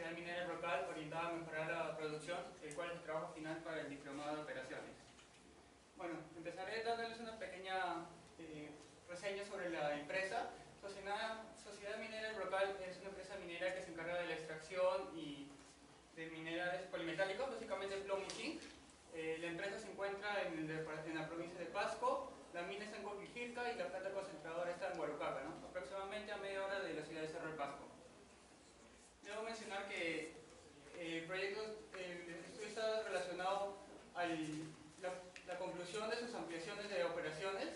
sociedad minera local orientada a mejorar la producción, el cual es el trabajo final para el diplomado de operaciones. Bueno, empezaré dándoles una pequeña reseña sobre la empresa. Sociedad Minera Local es una empresa minera que se encarga de la extracción y de minerales polimetálicos, básicamente plomo y zinc. La empresa se encuentra en la provincia de Pasco, la mina está en Coquijilca y la planta concentradora está en Huarocaca, ¿no? Aproximadamente a media hora de la ciudad de Cerro de Pasco. Debo mencionar que el proyecto está relacionado a la conclusión de sus ampliaciones de operaciones,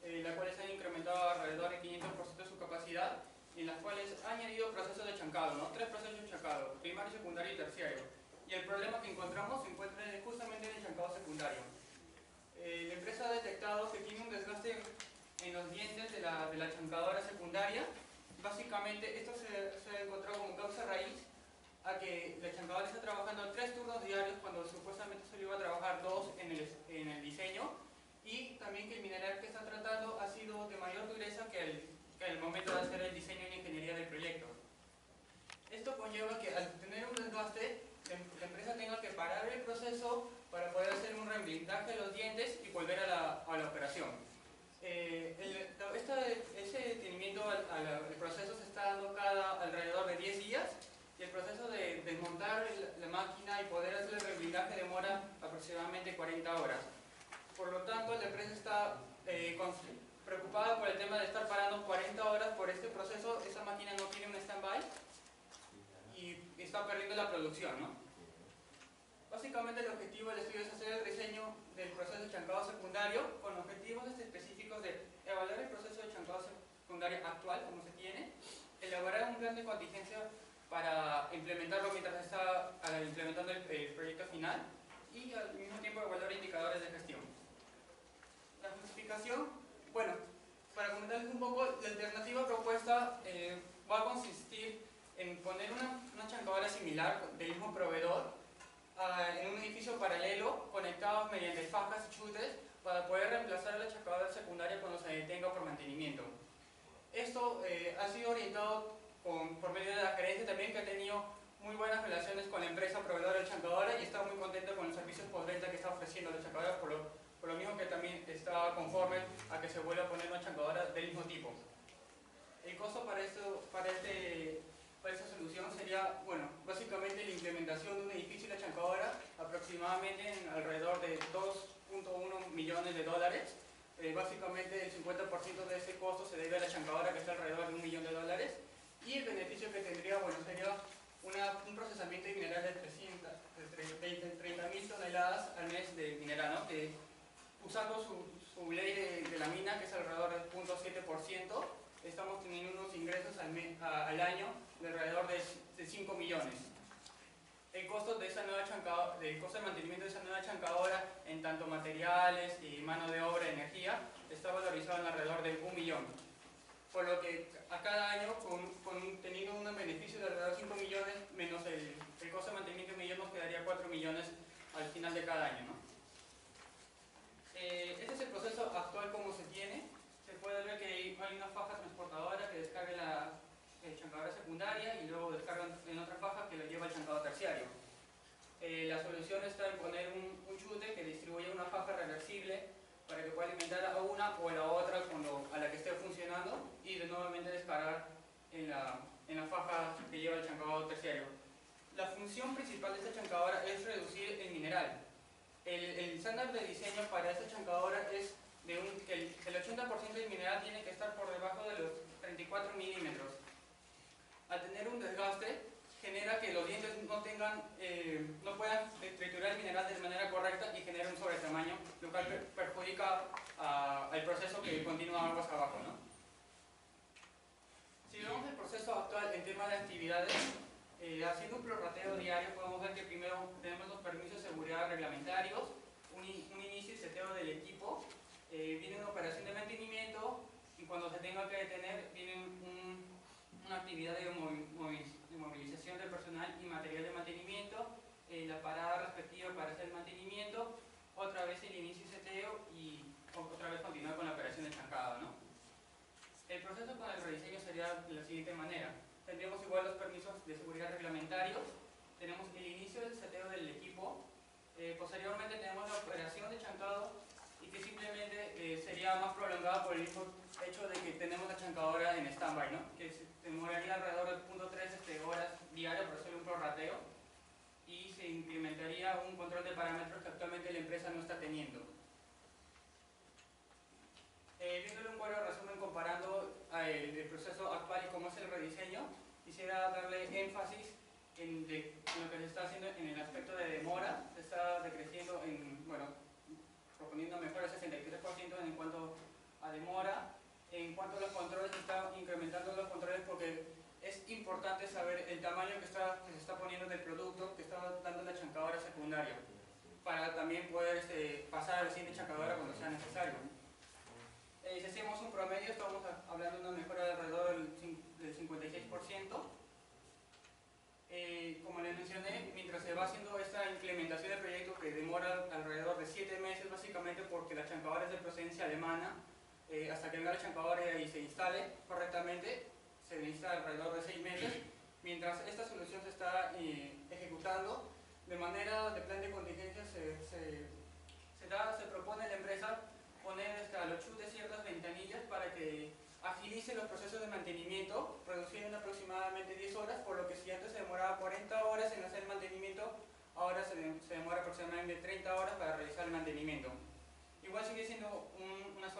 las cuales han incrementado alrededor de 500% de su capacidad, en las cuales ha añadido procesos de chancado, ¿no? 3 procesos de chancado, primario, secundario y terciario. Y el problema que encontramos se encuentra justamente en el chancado secundario. La empresa ha detectado que tiene un desgaste en los dientes de la chancadora secundaria. Básicamente esto se ha encontrado como causa raíz a que la chancadora está trabajando 3 turnos diarios cuando supuestamente solo iba a trabajar 2 en el diseño, y también que el mineral que está tratando ha sido de mayor dureza que el momento de hacer el diseño y la ingeniería del proyecto. Esto conlleva que al tener un desgaste, la empresa tenga que parar el proceso para poder hacer un reblindaje de los dientes y volver a la operación. Ese detenimiento al proceso se está dando cada alrededor de 10 días, y el proceso de desmontar la máquina y poder hacer el reblindaje demora aproximadamente 40 horas. Por lo tanto, la empresa está preocupada por el tema de estar parando 40 horas por este proceso. Esa máquina no tiene un stand-by y está perdiendo la producción, ¿no? Básicamente el objetivo del estudio es hacer el diseño del proceso de chancado secundario con objetivos específicos de evaluar el proceso de chancado secundario actual, como se tiene, elaborar un plan de contingencia para implementarlo mientras está implementando el proyecto final, y al mismo tiempo evaluar indicadores de gestión. La justificación, bueno, para comentarles un poco, la alternativa propuesta va a consistir en poner una chancadora similar del mismo proveedor en un edificio paralelo, conectados mediante fajas y chutes, para poder reemplazar a la chancadora secundaria cuando se detenga por mantenimiento. Esto ha sido orientado por medio de la gerencia también, que ha tenido muy buenas relaciones con la empresa proveedora de chancadora y está muy contenta con los servicios postventa que está ofreciendo la chancadora, por lo mismo que también está conforme a que se vuelva a poner una chancadora del mismo tipo. El costo para esta solución sería, bueno, básicamente la implementación de un edificio y la chancadora aproximadamente en alrededor de 2.1 millones de dólares. Básicamente el 50% de ese costo se debe a la chancadora, que está alrededor de $1 millón, y el beneficio que tendría, bueno, sería un procesamiento de mineral de 30.000 toneladas al mes de mineral, ¿no? Que, usando su ley de la mina, que es alrededor del 0.7%, estamos teniendo unos ingresos al año de alrededor de 5 millones. El costo de mantenimiento de esa nueva chancadora, en tanto materiales y mano de obra y energía, está valorizado en alrededor de 1 millón. Por lo que a cada año, teniendo un beneficio de alrededor de 5 millones, menos el costo de mantenimiento de 1 millón, nos quedaría 4 millones al final de cada año, ¿no? Este es el proceso actual como se tiene. Se puede ver que hay una faja transportadora que descarga la chancadora secundaria y luego descarga en otra faja que lo lleva al chancador terciario. La solución está en poner un chute que distribuye una faja reversible para que pueda alimentar a una o a la otra a la que esté funcionando, y de nuevamente descargar en la faja que lleva el chancador terciario. La función principal de esta chancadora es reducir el mineral. El estándar de diseño para esta chancadora es que el 80% del mineral tiene que estar por debajo de los 34 milímetros. Al tener un desgaste, genera que los dientes no puedan triturar el mineral de manera correcta y genera un sobretamaño, lo cual perjudica al proceso que continúa aguas abajo, ¿no? Si vemos el proceso actual en tema de actividades, haciendo un prorrateo diario, podemos ver que primero tenemos los permisos de seguridad reglamentarios, un inicio y seteo del equipo, viene una operación de mantenimiento, y cuando se tenga que detener viene una actividad de movilización del personal y material de mantenimiento, la parada respectiva para hacer el mantenimiento, otra vez el inicio y seteo, y otra vez continuar con la operación de chancado, ¿no? El proceso con el rediseño sería de la siguiente manera. Tendríamos igual los permisos de seguridad reglamentarios, tenemos el inicio del seteo del equipo, posteriormente tenemos la operación de chancado y que simplemente sería más prolongada por el mismo hecho de que tenemos la chancadora en stand-by, ¿no? Que se demoraría alrededor de 0.3 horas diarias por hacer un prorrateo y se implementaría un control de parámetros que actualmente la empresa no está teniendo. Viéndole un cuadro de resumen comparando el proceso actual y cómo es el rediseño, quisiera darle énfasis en lo que se está haciendo en el aspecto de demora. Se está decreciendo, proponiendo mejoras 63% en cuanto a demora. En cuanto a los controles, se están incrementando los controles porque es importante saber el tamaño que se está poniendo del producto que está dando la chancadora secundaria, para también poder pasar a la siguiente chancadora cuando sea necesario. Si hacemos un promedio, estamos hablando de una mejora de alrededor del 56%. Como les mencioné, mientras se va haciendo esta implementación del proyecto, que demora alrededor de 7 meses, básicamente porque la chancadora es de procedencia alemana, hasta que venga la chancadora y se instale correctamente, se necesita alrededor de 6 meses. Mientras esta solución se está ejecutando, de manera de plan de contingencia se propone a la empresa poner a los chutes ciertas ventanillas para que agilice los procesos de mantenimiento, reduciendo aproximadamente 10 horas, por lo que si antes se demoraba 40 horas en hacer el mantenimiento, ahora se demora aproximadamente 30 horas para realizar el mantenimiento. Igual sigue siendo una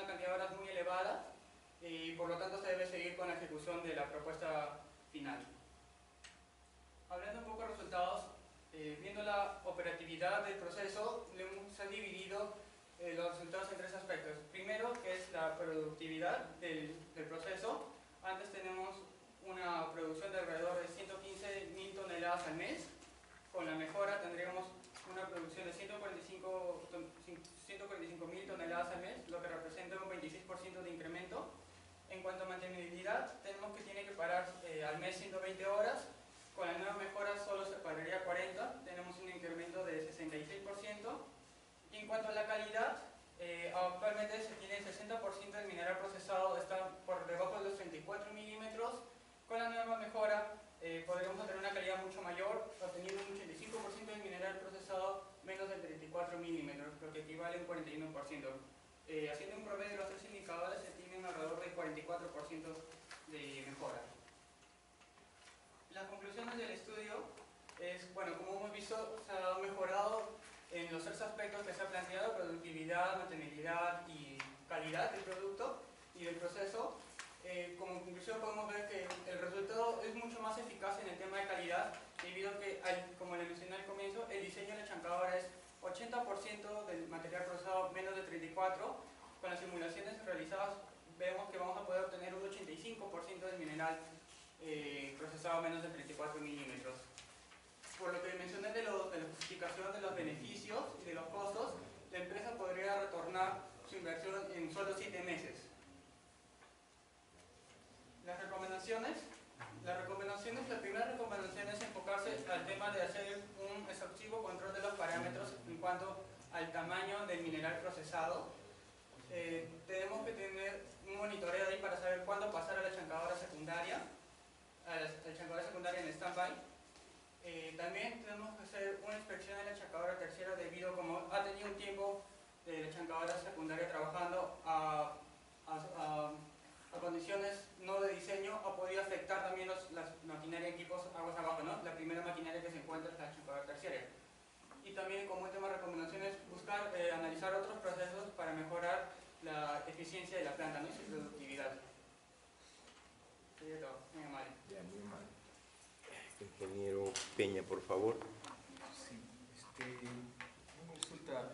cantidad de horas muy elevada y por lo tanto se debe seguir con la ejecución de la propuesta final. Hablando un poco de resultados, viendo la operatividad del proceso, se han dividido los resultados en 3 aspectos. Primero, que es la productividad del proceso. Antes tenemos una producción de alrededor de 115.000 toneladas al mes. Con la mejora tendríamos una producción de 145.000 toneladas al mes, lo que representa un 26% de incremento. En cuanto a mantenibilidad, tenemos que tiene que parar al mes 120 horas. Con la nueva mejora solo se pararía 40, tenemos un incremento de 66%. Y en cuanto a la calidad, actualmente se tiene el 60% del mineral procesado, está por debajo de los 34 milímetros. Con la nueva mejora podremos tener una calidad mucho mayor, obteniendo un 85% del mineral procesado menos de 34 milímetros, lo que equivale a un 41%. Haciendo un promedio de los 3 indicadores, se tienen alrededor del 44% de mejora. Las conclusiones del estudio es, bueno, como hemos visto, se ha mejorado en los 3 aspectos que se ha planteado: productividad, mantenibilidad y calidad del producto y del proceso. Como conclusión podemos ver que el resultado es mucho más eficaz en el tema de calidad, debido a que, como le mencioné al comienzo, el diseño de la chancadora es 80% del material procesado menos de 34. Con las simulaciones realizadas vemos que vamos a poder obtener un 85% del mineral procesado menos de 34 milímetros. Por lo que mencioné de la justificación de los beneficios y de los costos, la empresa podría retornar su inversión en solo 7 meses. Las recomendaciones. La primera recomendación es enfocarse al tema de hacer un exhaustivo control de los parámetros en cuanto al tamaño del mineral procesado. Tenemos que tener un monitoreo ahí para saber cuándo pasar a la chancadora secundaria, en stand-by. También tenemos que hacer una inspección de la chancadora terciaria, debido a como ha tenido un tiempo de la chancadora secundaria trabajando a condiciones no de diseño, ha podido afectar también las maquinaria y equipos aguas abajo, ¿no? La primera maquinaria que se encuentra es la chancadora terciaria. Y también, como última recomendación, es buscar analizar otros procesos para mejorar la eficiencia de la planta, ¿no? Y su productividad. Sería todo. Muy amable. Ya, muy amable. Ingeniero Peña, por favor. Sí, una consulta.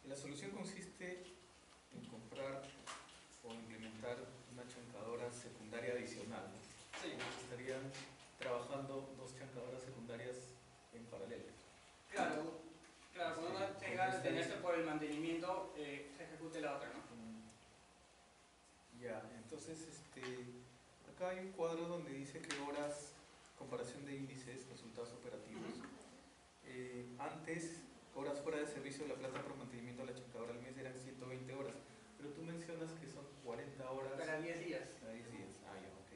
La solución consiste en comprar o implementar una chancadora secundaria adicional. Sí. Estarían trabajando 2 chancadoras secundarias en paralelo. Claro, cuando uno tenga que detenerse por el mantenimiento, se ejecute la otra, ¿no? Ya, entonces acá hay un cuadro donde dice que horas, comparación de índices, resultados operativos. Antes, horas fuera de servicio de la planta por mantenimiento de la chancadora al mes eran 120 horas, pero tú mencionas que son 40 horas Para 10 días. cada 10 días. Ah, ya, ok.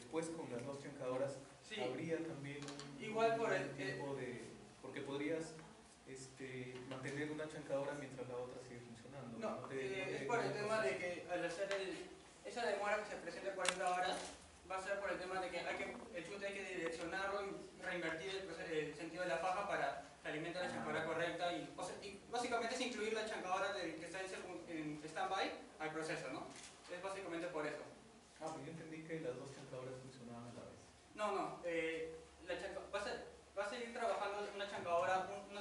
después con las dos chancadoras Sí. habría también un Igual por el tipo de... porque podrías mantener una chancadora mientras la otra sigue funcionando. No, es por el tema de que al hacer esa demora que se presenta 40 horas, va a ser por el tema de que el chute hay que direccionarlo y reinvertir el sentido de la faja para que alimente la chancadora correcta y básicamente es incluir la chancadora que está en stand-by al proceso, ¿no? Es básicamente por eso. Ah, pues yo entendí que las dos chancadoras funcionaban a la vez. No, va a seguir trabajando una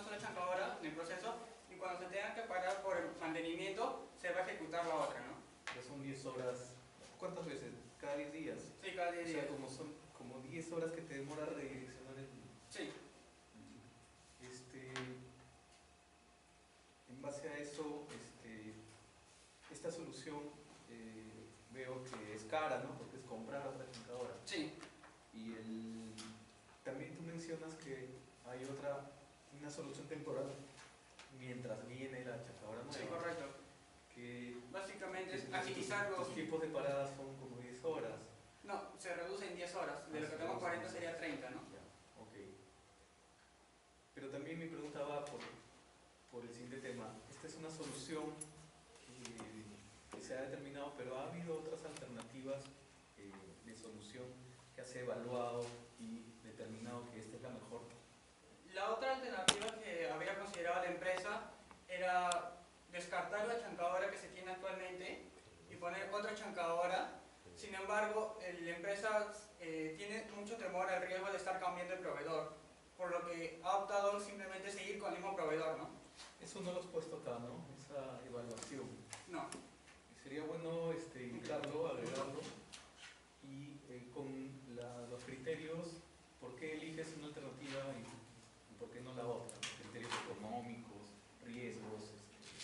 sola chancadora en el proceso y cuando se tenga que parar por el mantenimiento se va a ejecutar la otra, ¿no? Ya son 10 horas. ¿Cuántas veces? ¿Cada 10 días? Sí, cada 10 O sea, días. como 10 horas que te demora redireccionar el... Sí. En base a eso, esta solución veo que es cara, ¿no? Porque es comprar otra chancadora. Sí. Y también tú mencionas que hay una solución temporal mientras viene la chancadora nueva. Sí, correcto. Que básicamente es agilizar los... Los tiempos de parada son como 10 horas. No, se reduce en 10 horas. De lo que tenemos 40 sería 30, ¿no? Ya, ok. Pero también mi pregunta va por el siguiente tema. Esta es una solución que se ha determinado, pero ha habido otras alternativas de solución que has evaluado y determinado que esta es la mejor. La otra alternativa que había considerado la empresa era descartar la chancadora que se tiene actualmente y poner otra chancadora. Sin embargo, la empresa tiene mucho temor al riesgo de estar cambiando de proveedor, por lo que ha optado simplemente seguir con el mismo proveedor, ¿no? Eso no lo has puesto acá, ¿no? Esa evaluación. No. Sería bueno indicarlo, agregarlo y con los criterios, ¿por qué eliges una alternativa y por qué no la otra? Criterios económicos, riesgos,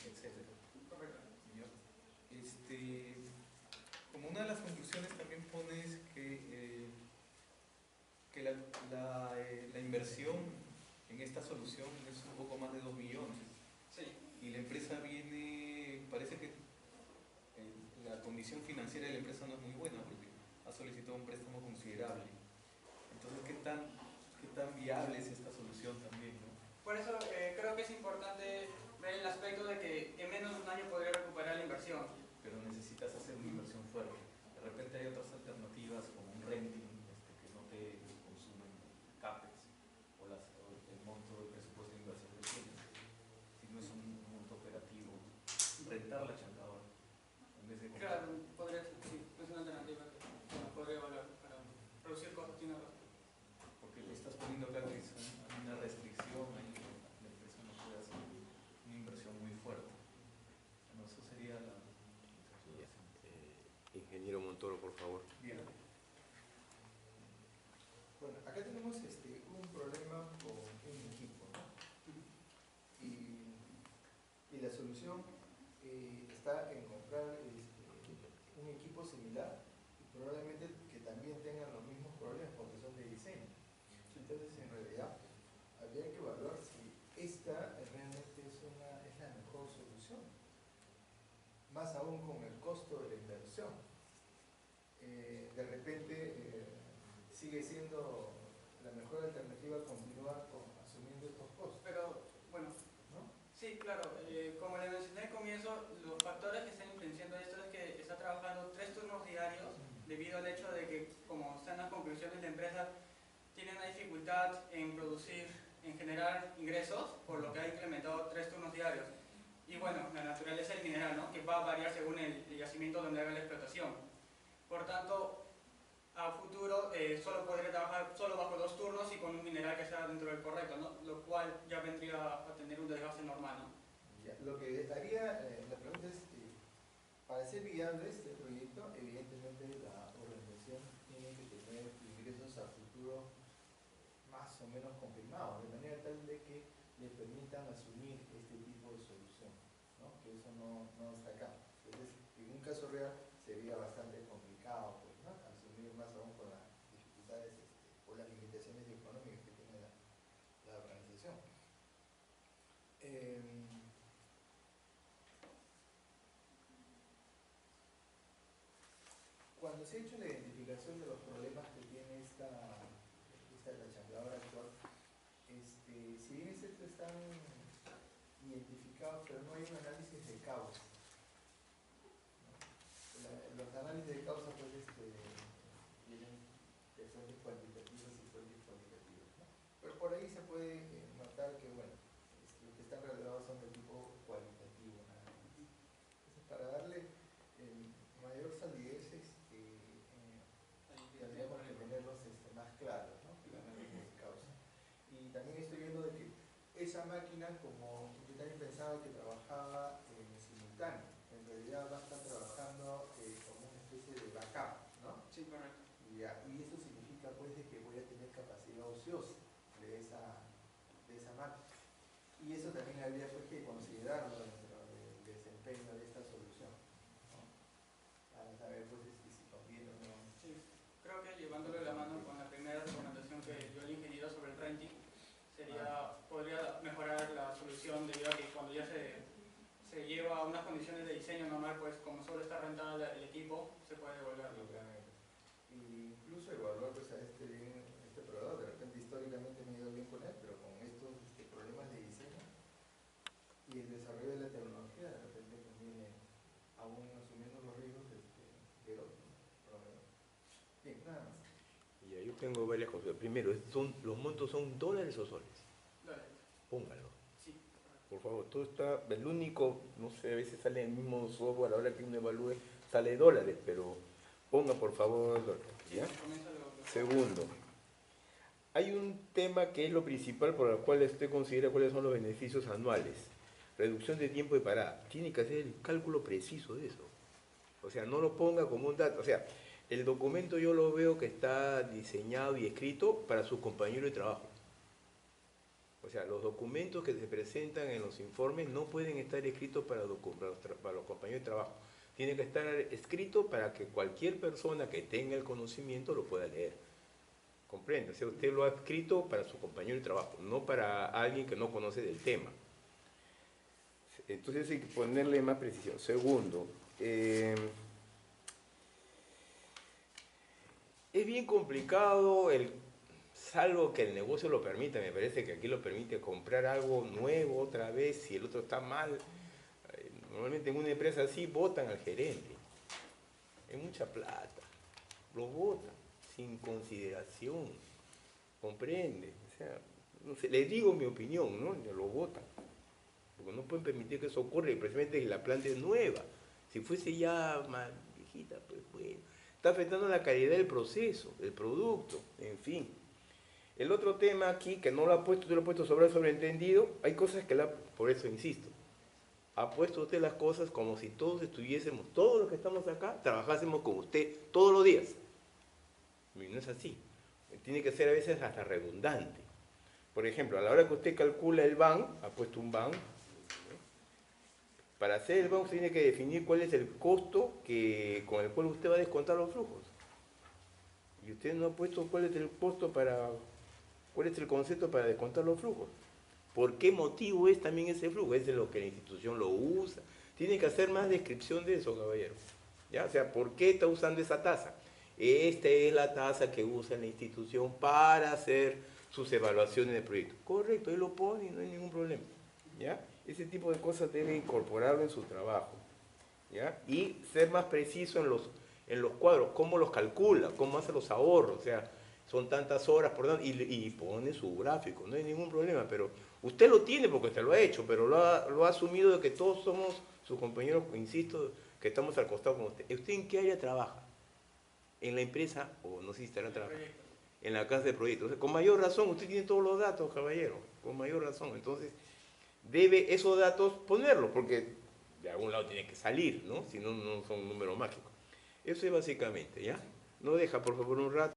etcétera. Correcto. Como una de las conclusiones también pones que la inversión en esta solución es un poco más de 2 millones. Sí. Y la empresa parece que la condición financiera de la empresa no es muy buena porque ha solicitado un préstamo considerable. Entonces, ¿qué tan viable es esta solución también, ¿no? Por eso creo que es importante ver el aspecto de que en menos de un año podría recuperar la inversión. Pero necesitas hacer una inversión fuerte. De repente hay otras alternativas como un renting que no te consumen CAPEX o el monto de presupuesto de inversión que tienes, sino es un monto operativo. Rentar la chancadora en vez de comprar. Claro, podría ser, sí, es una alternativa que podría evaluar para reducir costos, tiene razón. Porque le estás poniendo acá que es una restricción ahí, la empresa no puede hacer una inversión muy fuerte. Bueno, eso sería la... Ingeniero Montoro, por favor. Bien. Bueno, acá tenemos un problema con un equipo, ¿no? Y la solución está en comprar un equipo similar y probablemente que también tengan los mismos problemas porque son de diseño. Entonces, en realidad, habría que evaluar si esta realmente es la mejor solución. Más aún con el costo de la inversión. De repente sigue siendo la mejor alternativa continuar asumiendo estos costos. Pero, bueno, ¿no? sí, claro, como le mencioné al comienzo, los factores que están influenciando esto es que está trabajando 3 turnos diarios debido al hecho de que, como están las conclusiones, la empresa tiene una dificultad en producir, en generar ingresos, por lo que ha implementado 3 turnos diarios. Y bueno, la naturaleza del mineral, ¿no? Que va a variar según el yacimiento donde haga la explotación. Por tanto, a futuro solo podría trabajar solo bajo 2 turnos y con un mineral que sea dentro del correcto, ¿no? Lo cual ya vendría a tener un desgaste normal, ¿no? Ya, lo que haría, la pregunta es, para ser viable este proyecto, evidentemente la organización tiene que tener ingresos a futuro más o menos confirmados, de manera tal de que le permitan asumir este tipo de solución, ¿no? Que eso no está acá. Entonces, en un caso real sería bastante complicado, pues, ¿no? Asumir más aún con las dificultades o las limitaciones económicas que tiene la organización. Cuando se ha hecho la identificación explicación de los problemas que tiene la ensambladora actual, si bien estos están identificados, pero no hay un análisis de causa. Los análisis de causa pues tienen fuentes cuantitativas y fuentes cualitativas, ¿no? Pero por ahí se puede notar que, bueno, los que están relevados son de tipo cualitativo, nada más. Entonces, para darle mayor solidez, tendríamos que tenerlos más claros, ¿no? El análisis de causa. Y también estoy viendo de que esa máquina, como yo también pensaba que trabajaba en simultáneo, en realidad va a estar trabajando como una especie de backup, ¿no? Sí, correcto. Y eso significa pues de que voy a tener capacidad ociosa de esa máquina. Y eso también habría pues que considerarlo dentro del desempeño de esta solución, ¿no? Para saber pues si conviene o no. Sí, creo que llevándolo de la mano con la primera recomendación que dio el ingeniero sobre el renting, podría mejorar la solución debido a que cuando ya se lleva a unas condiciones de diseño normal, pues como solo está rentado el equipo, se puede devolverlo. Y incluso evaluar pues a este proveedor, de repente históricamente me he ido bien con él, pero con estos problemas de diseño y el desarrollo de la tecnología, de repente conviene, aún asumiendo los riesgos, ver otro proveedor. Bien, nada más. Ya, yo tengo varias cosas. Primero, ¿los montos son dólares o soles? Dólares. Póngalo. Sí. Por favor, todo está, el único, no sé, a veces sale el mismo software, a la hora que uno evalúe, sale dólares, pero ponga por favor dólares, ¿ya? Segundo, hay un tema que es lo principal por el cual usted considera cuáles son los beneficios anuales. Reducción de tiempo de parada. Tiene que hacer el cálculo preciso de eso. O sea, no lo ponga como un dato. O sea, el documento yo lo veo que está diseñado y escrito para su compañero de trabajo. O sea, los documentos que se presentan en los informes no pueden estar escritos para los compañeros de trabajo. Tiene que estar escrito para que cualquier persona que tenga el conocimiento lo pueda leer. ¿Comprende? O sea, usted lo ha escrito para su compañero de trabajo, no para alguien que no conoce del tema. Entonces hay que ponerle más precisión. Segundo, es bien complicado, salvo que el negocio lo permita, me parece que aquí lo permite comprar algo nuevo otra vez, si el otro está mal. Normalmente en una empresa así votan al gerente. Es mucha plata. Lo votan sin consideración. ¿Comprende? O sea, no sé, les digo mi opinión, ¿no? Lo votan. Porque no pueden permitir que eso ocurra, y precisamente que la planta es nueva. Si fuese ya más viejita, pues bueno. Está afectando la calidad del proceso, del producto, en fin. El otro tema aquí, que no lo ha puesto, yo lo he puesto sobreentendido, hay cosas que por eso insisto. Ha puesto usted las cosas como si todos estuviésemos, todos los que estamos acá, trabajásemos con usted todos los días. Y no es así. Tiene que ser a veces hasta redundante. Por ejemplo, a la hora que usted calcula el BAN, ha puesto un BAN. Para hacer el BAN usted tiene que definir cuál es el costo con el cual usted va a descontar los flujos. Y usted no ha puesto cuál es el costo cuál es el concepto para descontar los flujos. ¿Por qué motivo es también ese flujo? Es de lo que la institución lo usa. Tiene que hacer más descripción de eso, caballero. ¿Ya? O sea, ¿por qué está usando esa tasa? Esta es la tasa que usa la institución para hacer sus evaluaciones de proyecto. Correcto, él lo pone y no hay ningún problema. ¿Ya? Ese tipo de cosas debe incorporarlo en su trabajo. ¿Ya? Y ser más preciso en los cuadros, cómo los calcula, cómo hace los ahorros. O sea, son tantas horas por tanto, y pone su gráfico, no hay ningún problema, pero usted lo tiene porque usted lo ha hecho, pero lo ha asumido de que todos somos sus compañeros, insisto, que estamos al costado con usted. ¿Usted en qué área trabaja? ¿En la empresa o no sé si estará trabajando? En la casa de proyectos. O sea, con mayor razón, usted tiene todos los datos, caballero, con mayor razón. Entonces, debe esos datos ponerlos, porque de algún lado tiene que salir, ¿no? Si no, no son números mágicos. Eso es básicamente, ¿ya? No deja, por favor, un rato.